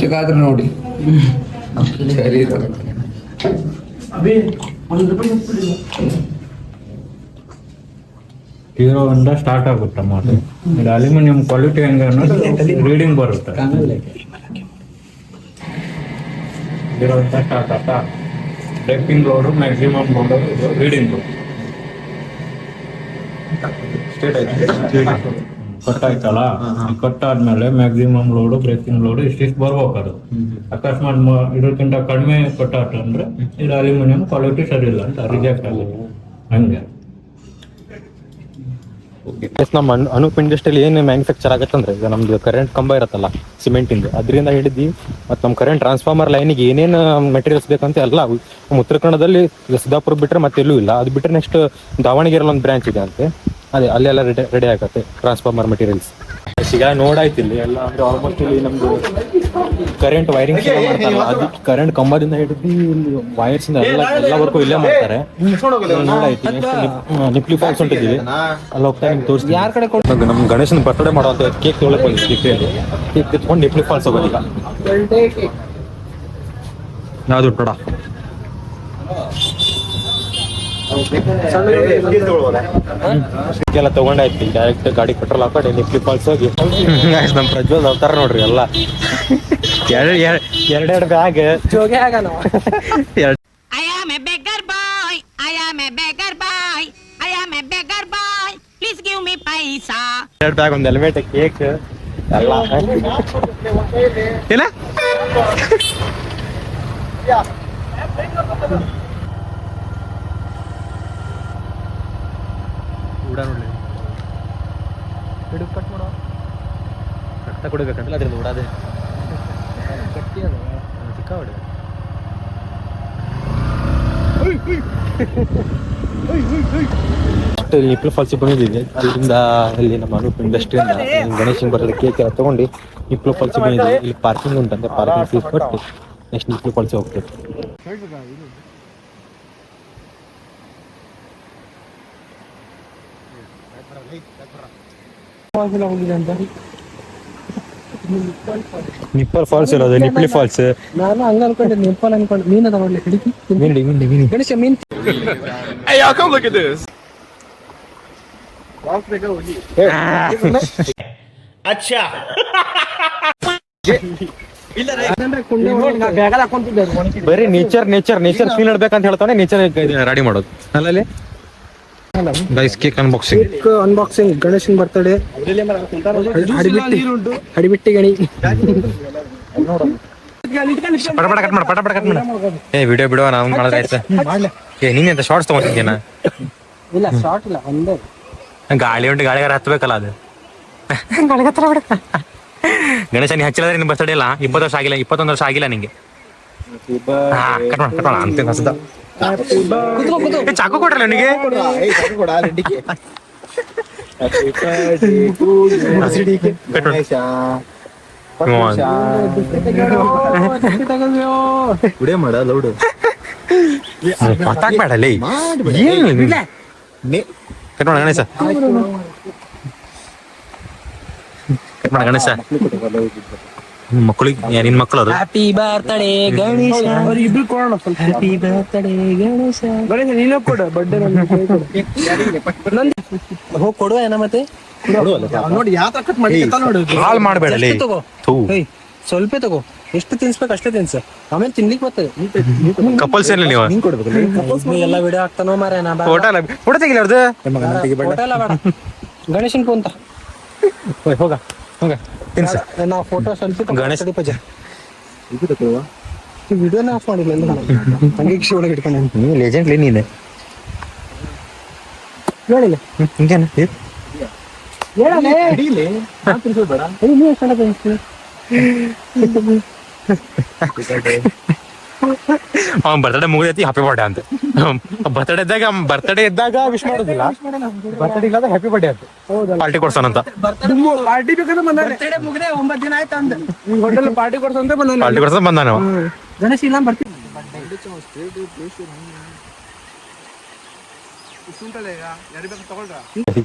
ವರ್ಷಕ್ಕಾದ್ರೂ ನೋಡಿ. ಸರಿ ಹೀರೋ ಇಂದ ಸ್ಟಾರ್ಟ್ ಆಗುತ್ತೆ ಮಾತು. ಇದು ಅಲ್ಯೂಮಿನಿಯಂ ಕ್ವಾಲಿಟಿ ಹೆಂಗೆ ಅನ್ನೋದು ರೀಡಿಂಗ್ ಬರುತ್ತೆ. ಹೀರೋ ಇಂದ ಸ್ಟಾರ್ಟ್ ಆಗ್ತಾ breaking load maximum load reading cut ಆಯ್ತಲ್ಲ, ಕಟ್ ಆದ್ಮೇಲೆ ಮ್ಯಾಕ್ಸಿಮಮ್ ಲೋಡು ಬ್ರೇಕಿಂಗ್ ಲೋಡು ಇಷ್ಟಿಷ್ಟು ಬರ್ಬೇಕು. ಅದು ಅಕಸ್ಮಾತ್ ಇದಕ್ಕಿಂತ ಕಡಿಮೆ ಕಟ್ ಆಯ್ತಂದ್ರೆ ಇದು ಅಲ್ಯೂಮಿನಿಯಂ ಕ್ವಾಲಿಟಿ ಸರಿ ಇಲ್ಲ ಅಂತ ರಿಜೆಕ್ಟ್ ಆಗುತ್ತೆ. ಹಂಗೆ ನಮ್ಮ ಅನೂಪ್ ಇಂಡಸ್ಟ್ರಿಯಲ್ಲಿ ಏನು ಮ್ಯಾನುಫ್ಯಾಕ್ಚರ್ ಆಗತ್ತೆ ಅಂದ್ರೆ, ಈಗ ನಮ್ದು ಕರೆಂಟ್ ಕಂಬ ಇರುತ್ತಲ್ಲ ಸಿಮೆಂಟಿಂದು, ಅದರಿಂದ ಹಿಡಿದು ಮತ್ತು ನಮ್ಮ ಕರೆಂಟ್ ಟ್ರಾನ್ಸ್ಫಾರ್ಮರ್ ಲೈನಿಗೆ ಏನೇನು ಮೆಟೀರಿಯಲ್ಸ್ ಬೇಕಂತ ಎಲ್ಲ ಉತ್ತರ ಕನ್ನಡದಲ್ಲಿ ಸಿದ್ದಾಪುರ ಬಿಟ್ಟರೆ ಮತ್ತೆ ಎಲ್ಲೂ ಇಲ್ಲ. ಅದು ಬಿಟ್ಟರೆ ನೆಕ್ಸ್ಟ್ ದಾವಣಗೆರೆಯಲ್ಲಿ ಒಂದು ಬ್ರಾಂಚ್ ಇದೆ ಅಂತೆ, ಅದೇ ಅಲ್ಲೆಲ್ಲ ರೆಡಿ ಆಗತ್ತೆ ಟ್ರಾನ್ಸ್ಫಾರ್ಮರ್ ಮೆಟೀರಿಯಲ್ಸ್. ಈಗ ನೋಡಾಯ್ತು ಇಲ್ಲಿ ಎಲ್ಲ ಅಂದ್ರೆ ಆಲ್ಮೋಸ್ಟ್ ಇಲ್ಲಿ ನಮ್ದು ಕರೆಂಟ್ ವೈರಿಂಗ್ ಮಾಡ್ತಾರಲ್ಲ, ಅದು ಕರೆಂಟ್ ಕಂಬದಿಂದ ಹಿಡಿದು ಇಲ್ಲಿ ವೈರ್ಸ್ ಇಂದ ಎಲ್ಲವರೆಗೂ ಇಲ್ಲೇ ಮಾಡ್ತಾರೆ. ನೋಡಾಯ್ತು ನಿಪ್ಲಿ ಫಾಲ್ಸ್ ಹೊಂಟಿದ್ದೀವಿ, ಅಲ್ಲಿ ಹೋಗ್ತಾ ನಿಮ್ಗೆ ತೋರಿಸ್ತೀವಿ. ಯಾರ ಕಡೆ ಕೊಟ್ಟು ನಮ್ಮ ಗಣೇಶನ ಬರ್ತ್ಡೇ ಮಾಡುವಂತ ಕೇಕ್ ತೊಗೊಳಕ್ ಬಂದಿದ್ವಿ. ಕೇಕ್ ತೆಗೆದುಕೊಂಡು ನಿಪ್ಲಿ ಫಾಲ್ಸ್ ಹೋಗೋದೀಗ. ಯಾವ್ದು ನೋಡ ಎಲ್ಲ ತಗೊಂಡಾಯ್ತು. ಡೈರೆಕ್ಟ್ ಗಾಡಿ ಪೆಟ್ರೋಲ್ ಹಾಕೊಂಡು ನಿಪ್ಲಿ ಫಾಲ್ಸ್ ಹೋಗಿ ನಮ್ಮ ಪ್ರಜ್ವಲ್ ಅವತಾರ ನೋಡ್ರಿ ಎಲ್ಲ ಎರಡೆರಡು ಬ್ಯಾಗ್ ಜೋಗಿ ಆಗೋಣ. ಎರಡು ಬ್ಯಾಗ್, ಒಂದು ಹೆಲ್ಮೆಟ್, ಕೇಕ್ ಎಲ್ಲ ಇಲ್ಲ. ಕೂಡ ನೋಡ್ಲಿ ಕಟ್ ಮಾಡೋ ರಕ್ತ ಕೊಡಬೇಕಂತಲ್ಲ ಅದ್ರಲ್ಲಿ ಓಡಾದೆ ಗಟ್ಟಿ ಅದ ಚಿಕ್ಕ ಹೊಡೆ. ನಿಪ್ಲಿ ಫಾಲ್ಸಿಗೆ ಬಂದಿದ್ದೀವಿ. ಅಲ್ಲಿಂದ ಇಲ್ಲಿ ನಮ್ಮ ಅನೂಪ್ ಇಂಡಸ್ಟ್ರಿಯಿಂದ ಗಣೇಶನ್ ಬರೋದು ಕೇಕ್ ಎಲ್ಲ ತೊಗೊಂಡು ನಿಪ್ಲಿ ಫಾಲ್ಸಿಗೆ ಬಂದಿದ್ದೀವಿ. ಇಲ್ಲಿ ಪಾರ್ಕಿಂಗ್ ಉಂಟಂತೆ, ಪಾರ್ಕಿಂಗ್ ಫೀಸ್ ಕೊಟ್ಟು ನೆಕ್ಸ್ಟ್ ನಿಪ್ಲಿ ಫಾಲ್ಸಿಗೆ ಹೋಗ್ತೀವಿ. ನಿಪ್ಪಲ್ ಫಾಲ್ಸ್ ಇರೋದು ನಿಪ್ಲಿ ಫಾಲ್ಸ್. ನಾನು ಹಂಗ ಅನ್ಕೊಂಡೆ, ನಿಪ್ಪಲ್ ಅನ್ಕೊಂಡೆ. ಮೀನ ತಗೊಂಡ್ಲಿ ಹಿಡಿಕಿ ಗಣೇಶ ಮೀನ್. ಅಚ್ಚಾ ಬರೀ ನೇಚರ್ ಫೀಲ್ ಇಡ್ಬೇಕಂತ ಹೇಳ್ತಾನೆ. ನೇಚರ್ ರೆಡಿ ಮಾಡೋದು ಅಲ್ಲಲ್ಲಿ ಗೈಸ್. ಕೇಕ್ ಅನ್ಬಾಕ್ಸಿಂಗ್ ಗಣೇಶನ್ ಬರ್ತಡೇ ಹಡಿಬಿಟ್ಟಿ ಗಣಿ. ಪಟ ಕಟ್ ಮಾಡ. ಏ ವಿಡಿಯೋ ಬಿಡುವ ನಾವು ಮಾಡೋದು ಆಯ್ತು. ಏ ನೀನ್ ಎಂತ ಶಾರ್ಟ್ಸ್ ತಗೊಂಡಿದ್ದೀನ? ಇಲ್ಲ ಶಾರ್ಟ್ ಇಲ್ಲ, ಒಂದೇ ಗಾಳಿ ಉಂಟು. ಗಾಳಿಗಾರ ಹತ್ಬೇಕಲ್ಲ ಅದು. ಗಾಳಿಗೆ ಹತ್ರ ಬಿಡ. ಗಣೇಶ ನೀ ಹಚ್ಚಿಲ್ಲ ನಿನ್ ಬರ್ತಡೇ ಇಲ್ಲ, 20 ವರ್ಷ ಆಗಿಲ್ಲ, 21 ವರ್ಷ ಆಗಿಲ್ಲ ನಿಂಗೆ. ಕಟ್ ಮಾಡ ಅಂತ ಹಸದ ಚಾಕು ಕೊಡ್ರಲ್ಲ ಅವನಿಗೆ. ಪಟಾಕ್ಬೇಡಲೇ ಕಟ್ ಮಾಡ ಗಣೇಶ. ಗಣೇಶ ಮಕ್ಕಳಿಗೆ ನಿನ್ ಮಕ್ಕಳು ಅದು. Happy birthday Ganesha. ಇಬ್ರು ಕೊಡೋಣ. Happy birthday Ganesha. ಗಣೇಶ ನೀನು ಕೊಡು ಬರ್ಡೇ. ಹೋಗಿ ಕೊಡುವ ಏನ ಮತ್ತೆ ನೋಡಿ ಯಾವ ಕಟ್ ಮಾಡಿ ಹಾಳು ಮಾಡಬೇಡಲಿ. ಸ್ವಲ್ಪ ತಗೋ, ಎಷ್ಟು ತಿನ್ಸ್ಬೇಕು ಅಷ್ಟೇ ತಿನ್ಸ, ಆಮೇಲೆ ತಿನ್ಲಿಕ್ಕೆ ಬರ್ತದೆ. ಕಪಲ್ಸ್ ಏನಿಲ್ಲ ನೀವು ಎಲ್ಲ ವಿಡಿಯೋ ಹಾಕ್ತಾನೋ ಮಾರ. ಫೋಟೋ ತೆಗಿಲ್ಲ ಅವ್ರದ್ದು. ಗಣೇಶನ್ ಕುಂತ ಹೋಗ ಹೋಗ ತಿನ್ಸ. ನಾವು ಫೋಟೋ ಸ್ವಲ್ಪ ಗಣೇಶ ಪೂಜೆ ವಿಡಿಯೋನ ಆಫ್ ಮಾಡಿಲ್ಲ ಹಂಗೆ ಕಿಶಿ ಒಳಗೆ ಇಟ್ಕೊಂಡು. ನೀವು ಲೆಜೆಂಡ್ಲಿ ನೀನೆ ಹೇಳಿಲ್ಲ ಹಿಂಗೇನು ಅವ್ನ ಬರ್ತಡೇ ಮುಗಿದೈತಿ, ಹ್ಯಾಪಿ ಬರ್ಡೇ ಅಂತ. ಬರ್ತಡೇ ಇದ್ದಾಗ ವಿಶ್ ಮಾಡೋದಿಲ್ಲ, ಬರ್ತಡೇ ಇಲ್ಲದ ಹ್ಯಾಪಿ ಬರ್ಡೇ ಅಂತ ಪಾರ್ಟಿ ಕೊಡ್ಸೋಣಂತ. ಪಾರ್ಟಿ ಬೇಕಾದ್ರೆ ಬರ್ತಡೇ ಮುಗಿದೇ 9 ದಿನ ಆಯ್ತು ಅಂದ ಹೋಟೆಲ್ ಪಾರ್ಟಿ ಕೊಡ್ಸಂತ ಬಂದಾನ. ಗಣೇಶ ಇಲ್ಲ ಬರ್ತೀವಿ.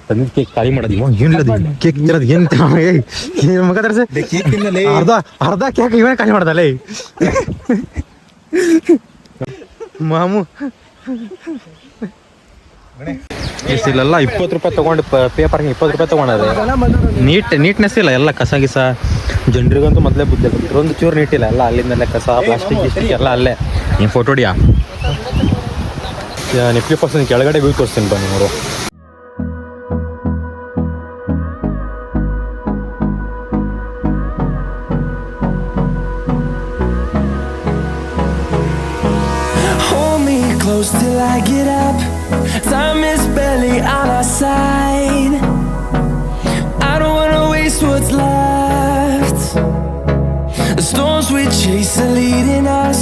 ತಂದಿದ್ ಕೇಕ್ ಖಾಲಿ ಮಾಡೋದು ಏನಿಲ್ಲ ಕೇಕ್ ಇರೋದು ಏನ್ ಮಗ ತರ್ಸ ಅರ್ಧ ಕೇಕ್ ಇವನೇ ಖಾಲಿ ಮಾಡ್ದಲ್ಲ ಮಾಮು ಇಲ್ಲೆಲ್ಲ 20 ರೂಪಾಯಿ ತಗೊಂಡು ಪೇಪರ್ಗೆ 20 ರೂಪಾಯಿ ತಗೊಂಡ್ರೆ ನೀಟ್ನೆಸ್ ಇಲ್ಲ, ಎಲ್ಲ ಕಸ ಗಿಸ. ಜನರಿಗಂತೂ ಮೊದಲೇ ಬುದ್ಧಿ ಒಂದು ಚೂರು ನೀಟಿಲ್ಲ, ಎಲ್ಲ ಅಲ್ಲಿಂದಲ್ಲೇ ಕಸ ಪ್ಲಾಸ್ಟಿಕ್ ಗಿಸ್ಟಿಕ್ ಎಲ್ಲ ಅಲ್ಲೇ. ನೀನು ಫೋಟೋ ಹೊಡಿಯಾ ನೆಪ್ಲಿ ಫಸ್ಟ್ ಕೆಳಗಡೆ ವ್ಯೂ ತೋರಿಸ್ತೀನಿ ಬನ್ನಿ ನೋಡು. Close till I get up. Time is barely on our side. I don't wanna waste what's left. The storms we chase are leading us,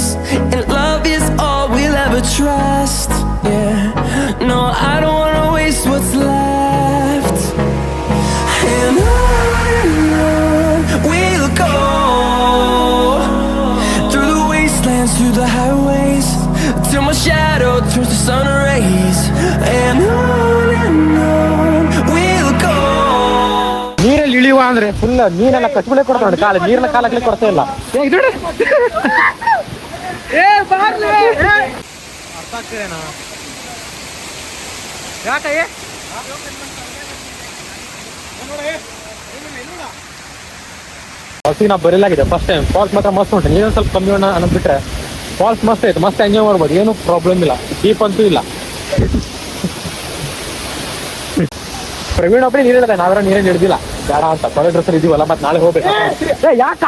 and love is all we'll ever trust. Yeah, no, I don't wanna waste what's left. And on we'll go, through the wastelands, through the highways, till my shadow turns to sun rays. And on we'll go. ನೀರಲ್ಲಿ ಇಳಿಯುವ ಅಂದ್ರೆ full ನೀರೆಲ್ಲ ಕಚ್ಬಿಳೆ ಕೊಡ್ತಾವೆ ಕಾಲ, ನೀರನ್ನ ಕಾಲಕ್ಕೆ ಕೊಡ್ತಾ ಇಲ್ಲ. ಅರ್ಥ ಆಗ್ತಿದೇನಾ ಯಾಕೆ ಫಾಲ್ಸಿಗೆ ನಾವು ಬರಲಾಗಿದೆ ಫಸ್ಟ್ ಟೈಮ್. ಫಾಲ್ಸ್ ಮಾತ್ರ ಮಸ್ತ್ ಉಂಟು, ನೀರೊಂದು ಸ್ವಲ್ಪ ಕಮ್ಮಿ ಅನ್ನೋದ್ಬಿಟ್ರೆ ಫಾಲ್ಸ್ ಮಸ್ತ್ ಐತೆ, ಮಸ್ತ್ ಎಂಜಾಯ್ ಮಾಡ್ಬೋದು, ಏನು ಪ್ರಾಬ್ಲಮ್ ಇಲ್ಲ. ಡೀಪ್ ಅಂತೂ ಇಲ್ಲ. ಪ್ರವೀಣ್ ಒಬ್ಬರೇ ನೀರು ಹೇಳಿದೆ, ನಾವೆಲ್ಲ ನೀರೇನು ಹಿಡಿದಿಲ್ಲ ಬೇಡ ಅಂತ. ಕೊಲೆ ಡ್ರೆಸ್ಸಲ್ಲಿ ಇದೀವಲ್ಲ, ಮತ್ತೆ ನಾಳೆ ಹೋಗ್ಬೇಕು. ಯಾಕೆ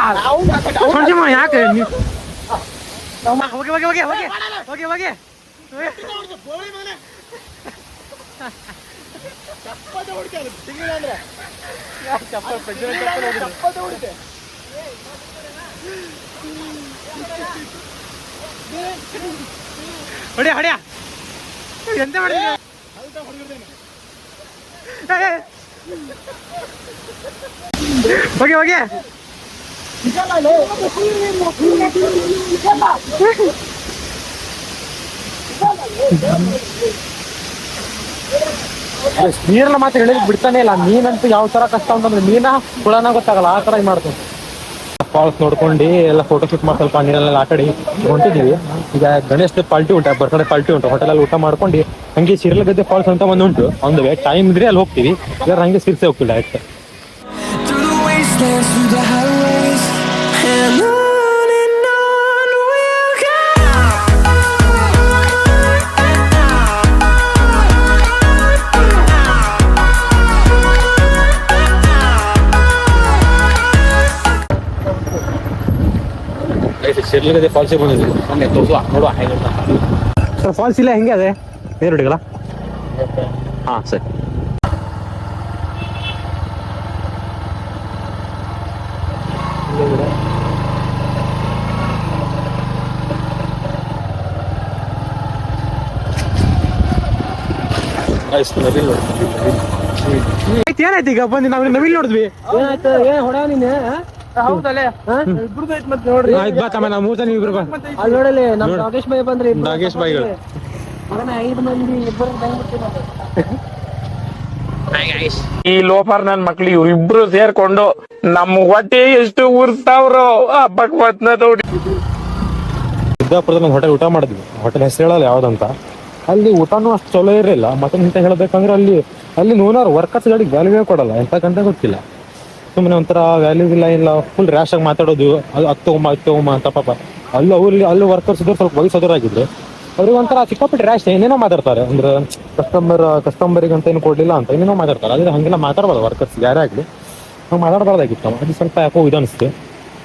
ಹೊಡಿಯ ಹೊಡಿಯ ಎಂತ ಮಾಡಿದ ಹೋಗಿ ಹೋಗಿ ನೀರನ್ನ ಮಾತ್ರ ಹೇಳಿದ್ ಬಿಡ್ತಾನೆ ಇಲ್ಲ. ಮೀನಂತೂ ಯಾವ ತರ ಕಷ್ಟ ಅಂತಂದ್ರೆ ಮೀನ ಹುಳನ ಗೊತ್ತಾಗಲ್ಲ, ಆ ತರ ಮಾಡ್ತೀನಿ. ಫಾಲ್ಸ್ ನೋಡ್ಕೊಂಡು ಎಲ್ಲ ಫೋಟೋ ಶೂಟ್ ಮಾಡಿ ಸ್ವಲ್ಪ ನೀರಲ್ಲೆಲ್ಲ ಆಟಾಡಿ ಹೊಂಟಿದ್ದೀವಿ. ಈಗ ಗಣೇಶ್ ಪಾರ್ಟಿ ಉಂಟು, ಬರ್ತ್ಡೇ ಪಾರ್ಟಿ ಉಂಟು, ಹೋಟೆಲಲ್ಲಿ ಊಟ ಮಾಡ್ಕೊಂಡು ಹಂಗೆ ಶಿರ್ಲಗದ್ದೆ ಫಾಲ್ಸ್ ಅಂತ ಒಂದು ಉಂಟು, ಒಂದು ವೇ ಟೈಮ್ ಇದ್ರೆ ಅಲ್ಲಿ ಹೋಗ್ತೀವಿ. ಇಲ್ಲ ಹಂಗೆ ಸಿರ್ಸೆ ಹೋಗ್ತೀವಿ ಡೈರೆಕ್ಟ್. ಶಿರ್ಲಗದ್ದೆ ಫಾಲ್ಸಿಗೆ ಬಂದಿದ್ದೀವಿ. ಮೊನ್ನೆ ತೋರಿಸುವ ನೋಡುವ ಹೇಗೆ ಸರ್. ಫಾಲ್ಸ್ ಇಲ್ಲ ಹೆಂಗೆ ಅದೇ ನೇರುಡಿಗಲ್ಲ? ಹಾಂ ಸರಿ. ಏನಾಯ್ತು ಈಗ ಬಂದು ನಾವು ನವಿಲ್ ನೋಡಿದ್ವಿ. ಏನಾಯ್ತು ಏನ್ ಹೊಡ ನೀನೆ? ಹೌದಲ್ಲೇ ನೋಡ್ರಿ. ಆಯ್ತು ಬಾ ತಮ್ಮ, ನಾವು ಮೂರ್ ಜನ ಇಬ್ರು ಬಾ. ಅಲ್ಲಿ ನೋಡಲಿ ನಮ್ಮ ನಾಗೇಶ್ ಬಾಯಿ ಬಂದ್ರಿ. ನಾಗೇಶ್ ಬಾಯಿಗಳು 5 ಮಂದಿ ಇಬ್ಬರು. ಈ ಲೋಫರ್ ನನ್ ಮಕ್ಳು ಇವ್ರಿಬ್ರು ಸೇರ್ಕೊಂಡು ನಮ್ಮ ಹೊಟ್ಟೆ ಎಷ್ಟು ಉರ್ತಾವ್ರೋ ಹಬ್ಬಕ್ ಬಂದ ನೋಡಿ. ಸಿದ್ದಾಪುರದಲ್ಲಿ ಹೋಟೆಲ್ ಊಟ ಮಾಡಿದ್ವಿ. ಹೋಟೆಲ್ ಹೆಸರು ಹೇಳಲ್ಲ ಯಾವ್ದಂತ. ಅಲ್ಲಿ ಊಟನೂ ಅಷ್ಟು ಚಲೋ ಇರಲಿಲ್ಲ. ಮತ್ತೆ ಇಂತ ಹೇಳ್ಬೇಕಂದ್ರೆ ಅಲ್ಲಿ ನೂರಾರು ವರ್ಕರ್ಸ್ ಗಾಡಿಗೆ ವ್ಯಾಲ್ಯೂವೇ ಕೊಡಲ್ಲ, ಎಂತ ಗಂಟೆ ಗೊತ್ತಿಲ್ಲ. ಸುಮ್ಮನೆ ಒಂಥರ ವ್ಯಾಲ್ಯೂ ಇಲ್ಲ, ಫುಲ್ ರ್ಯಾಶ್ ಆಗಿ ಮಾತಾಡೋದು. ಅದು ಹತ್ತೋಮ್ಮ ಅಂತ ಪಾಪ. ಅಲ್ಲಿ ವರ್ಕರ್ಸ್ ಇದ್ರು ಸ್ವಲ್ಪ ವಯಸ್ಸೋರಾಗಿದ್ರು, ಅವ್ರಿಗೆ ಒಂಥರ ಸಿಕ್ಕಾಪಟ್ಟೆ ರ್ಯಾಶ್ ಏನೇನೋ ಮಾತಾಡ್ತಾರೆ. ಅಂದ್ರೆ ಕಸ್ಟಮರಿಗೆ ಅಂತ ಏನು ಕೊಡ್ಲಿಲ್ಲ ಅಂತ ಏನೇನೋ ಮಾತಾಡ್ತಾರೆ. ಅದೇ ಹಂಗೆಲ್ಲ ಮಾತಾಡ್ಬಾರ್ದು ವರ್ಕರ್ಸ್ ಯಾರೇ ಆಗಲಿ, ನಾವು ಮಾತಾಡಬಾರ್ದಾಗಿತ್ತು. ಅದು ಸ್ವಲ್ಪ ಯಾಕೋ ಇದು ಅನಿಸ್ತು.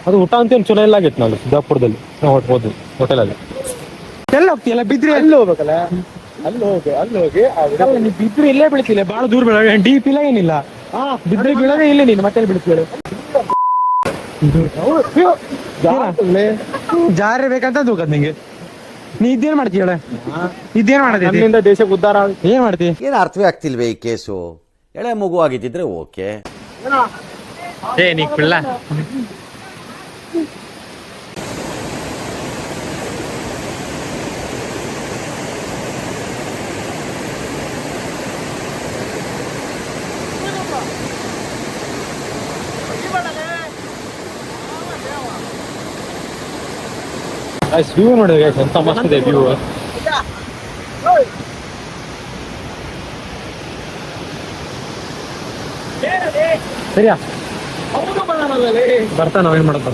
ಅದು ಊಟ ಅಂತ ಏನು ಚಲೋ ಇಲ್ಲ ಆಗಿತ್ತು. ನಾವು ಸಿದ್ದಾಪುರದಲ್ಲಿ ನಾವು ಹೋದ್ವಿ ಹೋಟೆಲಲ್ಲಿ. ಎಲ್ಲ ಹೋಗ್ತೀಯಲ್ಲ ಬಿದ್ರಿ ಅಲ್ಲಿ ಹೋಗ್ಬೇಕಲ್ಲ, ಅಲ್ಲಿ ಹೋಗಿ ನೀವು ಬಿದ್ರಿ ಇಲ್ಲೇ ಬೀಳ್ತಿಲ್ಲ, ಭಾಳ ದೂರ ಬೀಳ, ಡೀಪ್ ಇಲ್ಲ ಏನಿಲ್ಲ. ಬಿದ್ರಿ ಬೀಳೋದೇ ಇಲ್ಲ, ನೀನು ಮತ್ತೆ ಬೀಳ್ತೀವಿ. ಜಾರಿ ಬೇಕಂತ ಹೋಗದ್ ನಿಂಗೆ. ನೀ ಇದೇನ್ ಮಾಡ್ತೀಯ? ಇದೇನ್ ಮಾಡದ ದೇಶಕ್ಕೆ ಉದ್ಧಾರ ಏನ್ ಮಾಡ್ತಿ? ಏನು ಅರ್ಥವೇ ಆಗ್ತಿಲ್ವೇ ಈ ಕೇಸು? ಎಳೆ ಮಗು ಆಗಿದ್ದಿದ್ರೆ ಓಕೆ. ನೀ ಕುಳ್ಳ ವ್ಯೂ ನೋಡಿ ಎಂತ ಮಸ್ತ್ ಇದೆ ವ್ಯೂ. ಸರಿಯಾ ಬರ್ತಾ ನಾವೇನ್ ಮಾಡತ್ತ.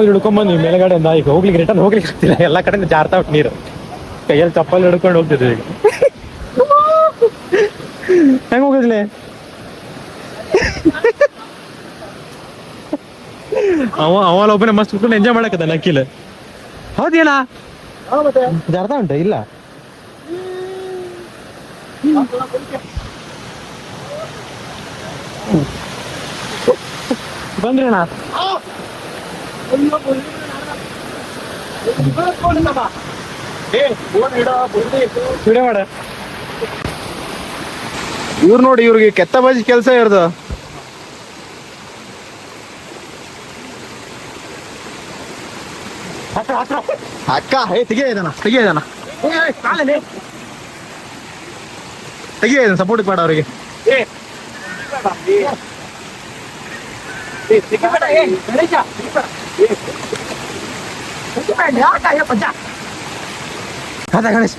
ಹಿಡ್ಕೊಂಬಂದು ಮೇಲ್ಗಡೆಯಿಂದ ಈಗ ಹೋಗ್ಲಿಕ್ಕೆ ರಿಟರ್ನ್ ಹೋಗ್ಲಿಕ್ಕೆ ಆಗ್ತಿಲ್ಲ, ಎಲ್ಲಾ ಕಡೆಯಿಂದ ಜಾರ್ತಾ ಉಂಟು ನೀರು. ಕೈಯಲ್ಲಿ ಚಪ್ಪಲ್ ಹಿಡ್ಕೊಂಡು ಹೋಗ್ತಿದ್ವಿ ಈಗ. ಹೆಂಗ ಹೋಗಿದ್ಲೆ ಅವಲ್ಲ ಒಬ್ಬನೇ ಮಸ್ತ್ ಕುತ್ಕೊಂಡು ಎಂಜಾಯ್ ಮಾಡಕತ್ತ ನಕ್ಕಿಲ್ಲ. ಹೌದೇನಾ ಜಾರ್ತಾ ಉಂಟ ಇಲ್ಲ ಬಂದ್ರೇಣ ಮಾಡ. ಇವ್ರು ನೋಡಿ, ಇವ್ರಿಗೆ ಕೆತ್ತ ಬಾಜಿ ಕೆಲಸ ಇರ್ದು. ಅಕ್ಕ ತೆಗಿಯ ಸಪೋರ್ಟ್ ಮಾಡ ಅವ್ರಿಗೆ. ಗಣೇಶ್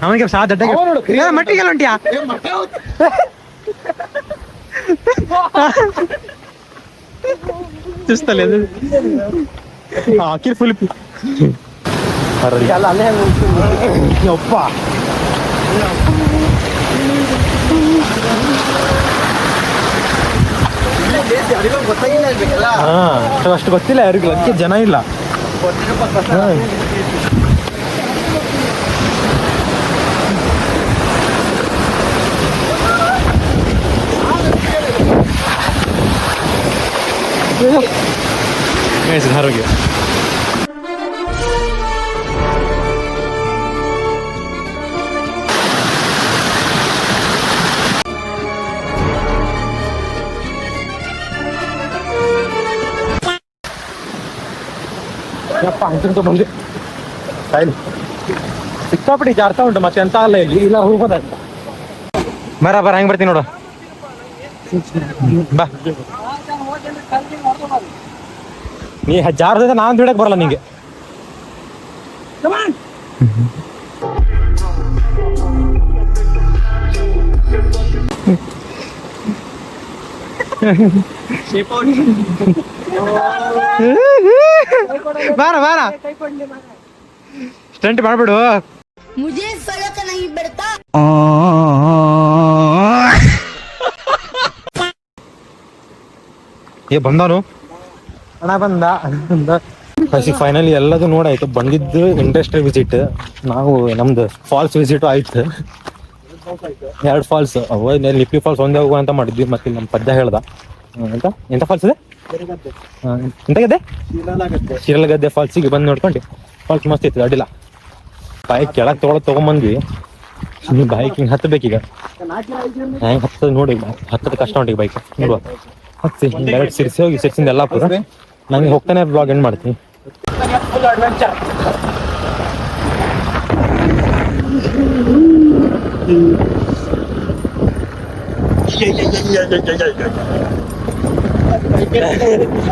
ಅವನಿಗೆ ಮಟ್ಟಿಗೆಲ್ಲ ಉಂಟ್ಯಾ ಚುಸ್ತಲ್ಲ ಹಾಕಿ ಫುಲ್ ಒಪ್ಪ ಅಷ್ಟು ಗೊತ್ತಿಲ್ಲ ಯಾರಿಗೂ, ಅದಕ್ಕೆ ಜನ ಇಲ್ಲ. ಆರೋಗ್ಯ ಅಂತೂ ಬಂದೆ ಸಿಕ್ಕಾಪಟ್ಟಿ ಜಾರ್ತಾ ಉಂಟು, ಮತ್ತೆ ಎಂತ ಅಲ್ಲ ಇಲ್ಲಿ ಇಲ್ಲ ಹೋಗೋದ. ಬರ ಹೆಂಗ್ ಬರ್ತೀನಿ ನೋಡು ಬಾ. ನೀ ಜಾರದಿಂದ ನಾನ್ ಬಿಡಕ್ ಬರಲ್ಲ ನಿಂಗೆ. ಬಾರ ಸ್ಟಂಟ್ ಮಾಡ್ಬಿಡು. ಬಂದವನು ಹಣ ಬಂದ. ಫೈನಲಿ ಎಲ್ಲದು ನೋಡಾಯ್ತು. ಬಂದಿದ್ದು ಇಂಡಸ್ಟ್ರಿ ವಿಸಿಟ್, ನಾವು ನಮ್ದು ಫಾಲ್ಸ್ ವಿಸಿಟ್ ಆಯ್ತು. 2 ಫಾಲ್ಸ್ ಅವ, ಲಿಪ್ಪಿ ಫಾಲ್ಸ್ ಒಂದೇ ಹೋಗುವ ಅಂತ ಮಾಡಿದ್ವಿ. ಮತ್ತೆ ನಮ್ಮ ಪದ್ಯ ಹೇಳ್ದ ಎಂತ ಫಾಲ್ಸ್ ಇದೆ ಎಂತ ಗದ್ದೆ, ಶಿರಲಗದ್ದೆ ಫಾಲ್ಸಿಗೆ ಬಂದು ನೋಡ್ಕೊಂಡು ಫಾಲ್ಸ್ ಮಸ್ತ್ ಇತ್ತು, ಅಡ್ಡಿಲ್ಲ. ಬೈಕ್ ಕೆಳಗೆ ತಗೊಂಬಂದ್ವಿ. ನೀವು ಬೈಕ್ ಹಿಂಗೆ ಹತ್ತಬೇಕೀಗ, ಹೆಂಗೆ ಹತ್ತದ ನೋಡಿ, ಹತ್ತದ ಕಷ್ಟ ಉಂಟು ಈಗ ಬೈಕ್ ನೋಡುವ. ಹತ್ತಿ ಡೈರೆಕ್ಟ್ ಸಿರ್ಸಿ ಹೋಗಿ, ಸಿರ್ಸಿಂದ ಎಲ್ಲಾಪುರ ನಂಗೆ ಹೋಗ್ತಾನೆ ಬ್ಲಾಗ್ ಎಂಡ್ ಮಾಡ್ತೀನಿ.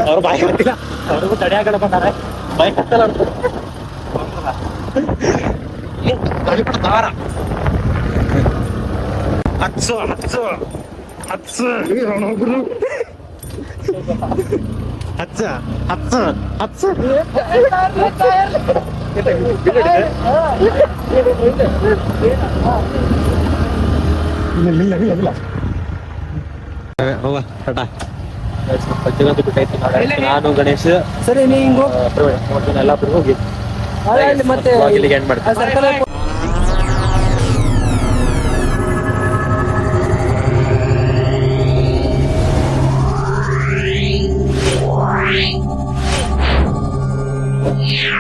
ಅವ್ರು ಬೈಕ್ ಹತ್ತಿಲ್ಲ, ಅವ್ರಿಗೂ ತಡೆಯಾಗಡ ಬಂದಾರೆ, ಬೈಕ್ ಹತ್ತಲ್ಲ. ಹತ್ಸು ಹತ್ಸು ಹತ್ಸು ಹಚ್ಚ ಹಚ್ಚ ಹಚ್ಚ ನಾನು ಗಣೇಶ್ ಸರಿ ಎಲ್ಲ ಹೋಗಿ ಮತ್ತೆ Yeah.